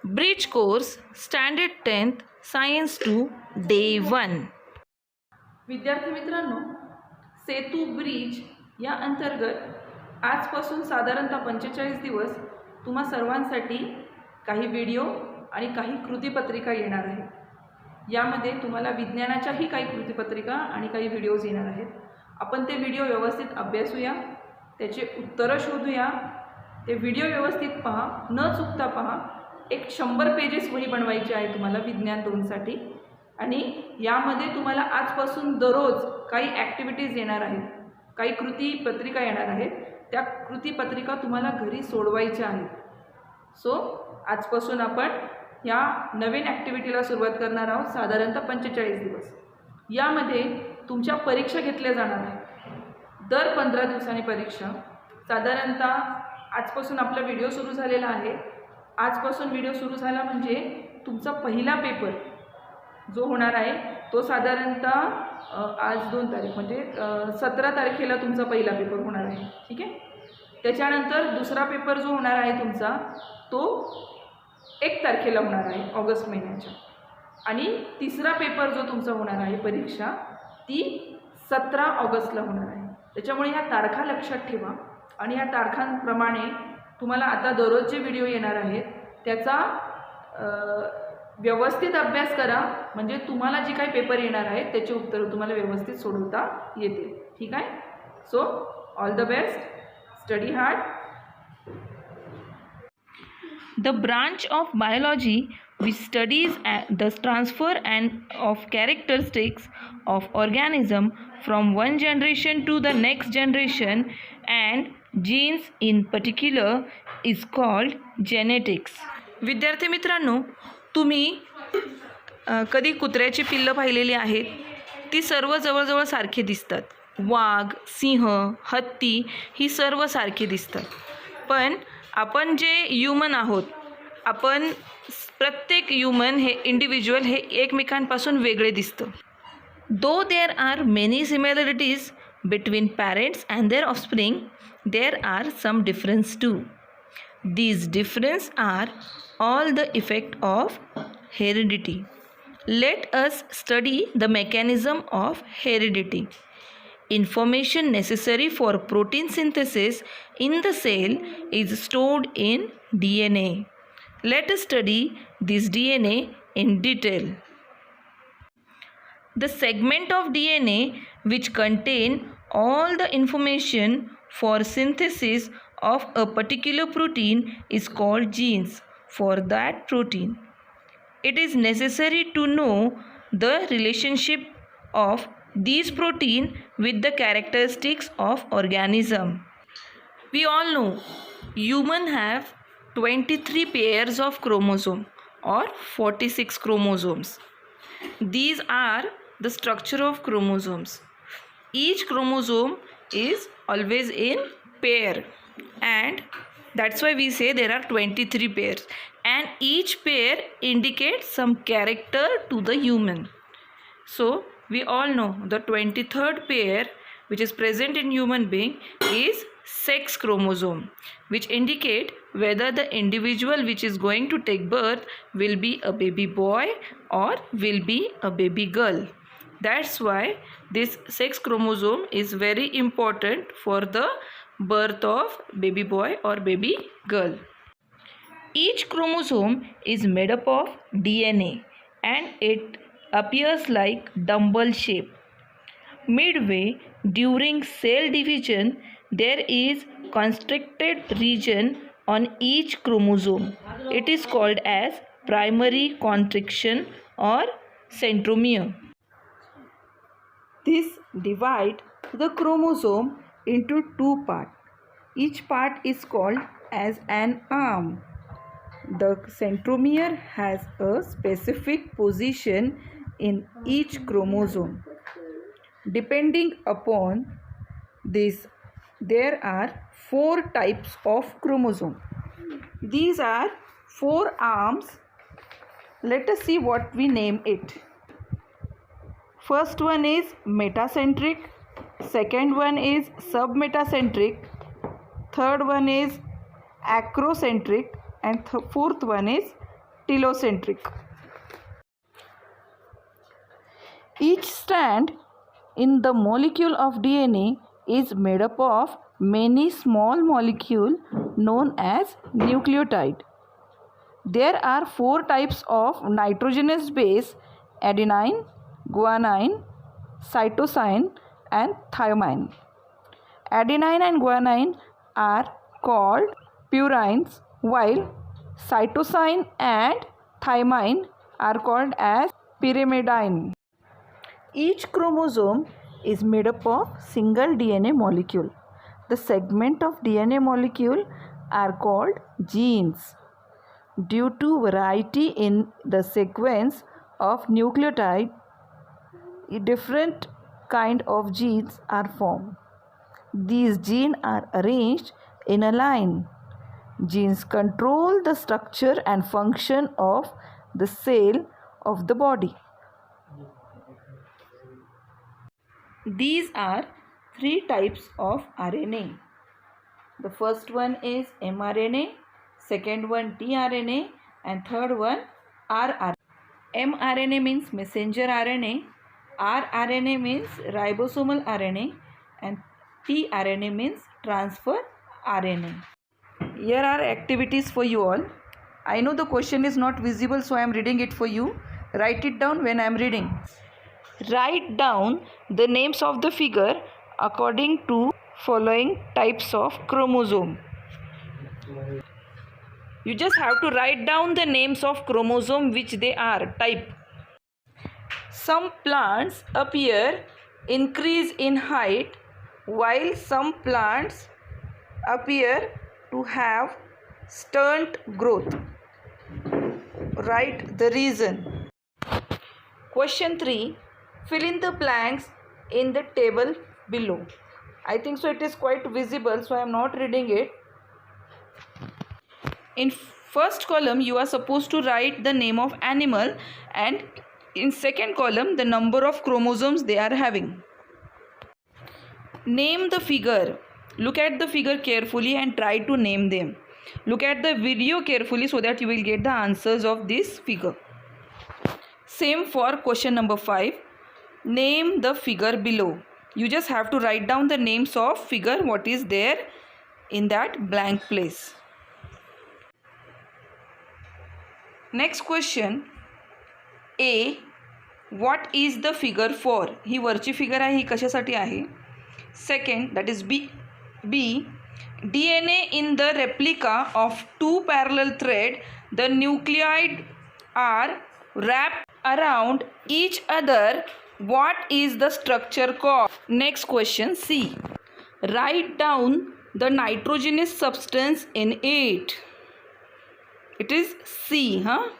Bridge course standard 10th science 2 day 1. विद्यार्थी मित्रांनो, Setu bridge या अंतर्गत आजपासून साधारणतः 45 दिवस तुम्हा सर्वांसाठी काही व्हिडिओ आणि काही कृतीपत्रिका येणार आहेत. यामध्ये तुम्हाला विज्ञानाच्याही काही कृतीपत्रिका आणि काही व्हिडिओज येणार आहेत. आपण ते व्हिडिओ व्यवस्थित अभ्यासूया, त्याचे उत्तरं शोधूया, ते व्हिडिओ व्यवस्थित पहा, न चुकता पहा. एक 100 पेजेस वही बनवायची आहे तुम्हाला विज्ञान 2साठी. आणि यामध्ये तुम्हाला आजपासून दररोज काही ॲक्टिव्हिटीज येणार आहेत, काही कृतीपत्रिका येणार आहेत. त्या कृतीपत्रिका तुम्हाला घरी सोडवायच्या आहेत. सो आजपासून आपण या नवीन ॲक्टिव्हिटीला सुरुवात करणार आहोत. साधारणतः 45 दिवस यामध्ये तुमच्या परीक्षा घेतल्या जाणार आहेत. दर 15 दिवसांनी परीक्षा. साधारणतः आजपासून आपला व्हिडिओ सुरू झालेला आहे. आजपासून व्हिडिओ सुरू झाला म्हणजे तुमचा पहिला पेपर जो होणार आहे तो साधारणतः आज 2 तारीख म्हणजे 17 तारखेला तुमचा पहिला पेपर होणार आहे. ठीक आहे. त्याच्यानंतर दुसरा पेपर जो होणार आहे तुमचा तो 1 तारखेला होणार आहे ऑगस्ट महिन्याच्या. आणि तिसरा पेपर जो तुमचा होणार आहे परीक्षा ती 17 ऑगस्टला होणार आहे. त्याच्यामुळे ह्या तारखा लक्षात ठेवा आणि ह्या तारखांप्रमाणे तुम्हाला आता दररोज जे व्हिडिओ येणार आहेत त्याचा व्यवस्थित अभ्यास करा. म्हणजे तुम्हाला जे काही पेपर येणार आहेत त्याची उत्तरं तुम्हाला व्यवस्थित सोडवता येतील. ठीक आहे. So all the best. Study hard. The branch of biology which studies the transfer and of characteristics of organism from one generation to the next generation and genes in particular is called genetics. विद्यार्थी मित्रांनो, तुम्ही कधी कुत्र्याची पिल्लं पाहिलेली आहेत? ती सर्व जवळजवळ सारखी दिसतात. वाघ, सिंह, हत्ती ही सर्व सारखी दिसतात. पण आपण जे ह्युमन आहोत, आपण प्रत्येक ह्युमन हे इंडिव्हिज्युअल हे एकमेकांपासून वेगळे दिसतं. Though there are many similarities between parents and their offspring, there are some difference too. These difference are all the effect of heredity. Let us study the mechanism of heredity. Information necessary for protein synthesis in the cell is stored in DNA. Let us study this DNA in detail. The segment of DNA which contain all the information for synthesis of a particular protein is called genes for that protein. It is necessary to know the relationship of these protein with the characteristics of organism. We all know human have 23 pairs of chromosome or 46 chromosomes. These are the structure of chromosomes. Each chromosome is always in pair, and that's why we say there are 23 pairs, and each pair indicates some character to the human. So we all know the 23rd pair which is present in human being is sex chromosome, which indicate whether the individual which is going to take birth will be a baby boy or will be a baby girl. That's why this sex chromosome is very important for the birth of baby boy or baby girl. Each chromosome is made up of DNA and it appears like dumbbell shape. Midway during cell division there is constricted region on each chromosome. It is called as primary constriction or centromere. This divide the chromosome into 2 parts. Each part is called as an arm. The centromere has a specific position in each chromosome. Depending upon this, there are 4 types of chromosome. These are 4 arms. Let us see what we name it. First one is metacentric, second one is submetacentric, third one is acrocentric, and fourth one is telocentric. Each strand in the molecule of DNA is made up of many small molecules known as nucleotide. There are 4 types of nitrogenous base: adenine, guanine, cytosine and thymine. Adenine and guanine are called purines, while cytosine and thymine are called as pyrimidine. Each chromosome is made up of single DNA molecule. The segment of DNA molecule are called genes. Due to variety in the sequence of nucleotide, different kind of genes are formed. These genes are arranged in a line. Genes control the structure and function of the cell of the body. These are 3 types of RNA. The first one is mRNA, second one tRNA, and third one rRNA. mRNA means messenger RNA, rRNA means ribosomal RNA, and tRNA means transfer RNA. Here are activities for you all. I know the question is not visible, so I am reading it for you. Write it down when I am reading. Write down the names of the figure according to following types of chromosome. You just have to write down the names of chromosome which they are, type. Some plants appear increase in height while some plants appear to have stunt growth. Write the reason. Question 3. Fill in the blanks in the table below. I think so it is quite visible, so I am not reading it. In first column you are supposed to write the name of animal, and in second column the number of chromosomes they are having. Name the figure. Look at the figure carefully and try to name them. Look at the video carefully so that you will get the answers of this figure. Same for question number 5. Name the figure below. You just have to write down the names of figure what is there in that blank place. Next question. A. What is the figure for? ही वरची figure आहे, ही कशासाठी आहे? Second, that is B. DNA in the replica of 2 parallel threads, the nuclei are wrapped around each other. What is the structure called? Next question, C. Write down the nitrogenous substance in it. It is C, huh?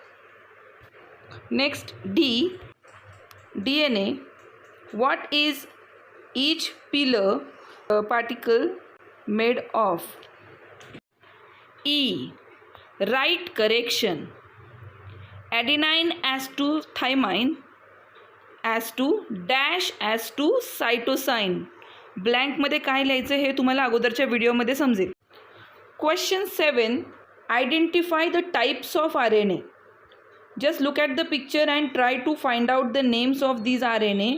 Next, D. DNA. What is each pillar particle made of? E. Write correction. Adenine as to thymine, as to dash as to cytosine. Blank मध्ये काय लिहायचं हे तुम्हाला अगोदरच्या व्हिडिओमध्ये समजेल. Question 7. Identify the types of RNA. Just look at the picture and try to find out the names of these RNA.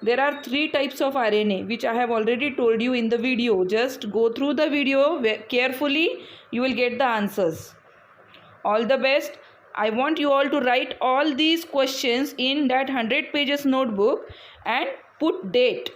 There are 3 types of RNA which I have already told you in the video. Just go through the video carefully. You will get the answers. All the best. I want you all to write all these questions in that 100 pages notebook and put date.